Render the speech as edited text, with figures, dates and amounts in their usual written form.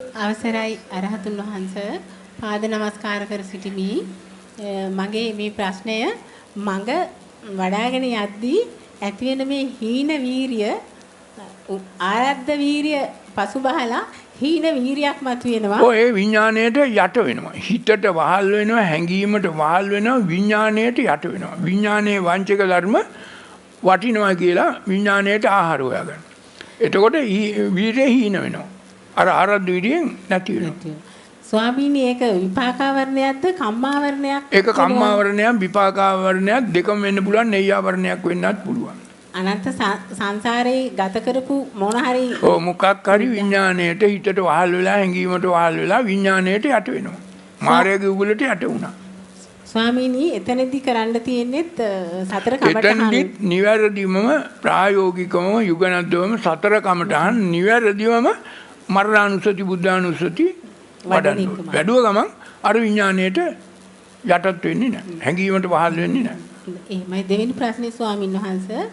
අවසරයි අරහතුන් වහන්සේ පාද නමස්කාර කර සිටිමි. මගේ මේ ප්‍රශ්නය මඟ වඩාගෙන යද්දී ඇතිවෙන මේ හීන වීරිය ආරද්ධ වීරිය පසුබහලා හීන වීරියක් මතුවෙනවා. ඔය විඥාණයට යට වෙනවා. හිතට වහල් වෙනවා, හැඟීමට වහල් වෙනවා, විඥාණයට යට වෙනවා. විඥානයේ වංචක ධර්ම වටිනවා කියලා විඥාණයට ආහාර හොයාගන්න. එතකොට වීරිය හීන වෙනවා. අර ආරද්ධ වීරියෙන් නැති වෙනවා. ස්වාමීනි ඒක විපාකාවරණයක්ද කම්මාවරණයක්? ඒක කම්මාවරණයක් විපාකාවරණයක් දෙකම වෙන්න පුළුවන්. නෙය්‍යාවරණයක් වෙන්නත් පුළුවන්. අනන්ත සංසාරේ ගත කරපු මොන හරි මොකක් හරි විඥාණයට හිතට වහල් වෙලා හැඟීමට වහල් වෙලා විඥාණයට යට වෙනවා. මායාවේ උගලට යට වුණා. ස්වාමීනි එතනදී කරන්න තියෙන්නේ සතර කමඨහන්. එතනදී නිවැරදිවම ප්‍රායෝගිකවම යුගනද්දවම සතර කමඨහන් නිවැරදිවම මරණානුසති බුද්ධානුසති වඩන්න. වැඩුව ගමන් අර විඥාණයට යටත් වෙන්නේ නැහැ. හැඟීමට වහල් වෙන්නේ නැහැ. එහෙමයි දෙවෙනි ප්‍රශ්නේ ස්වාමින් වහන්සේ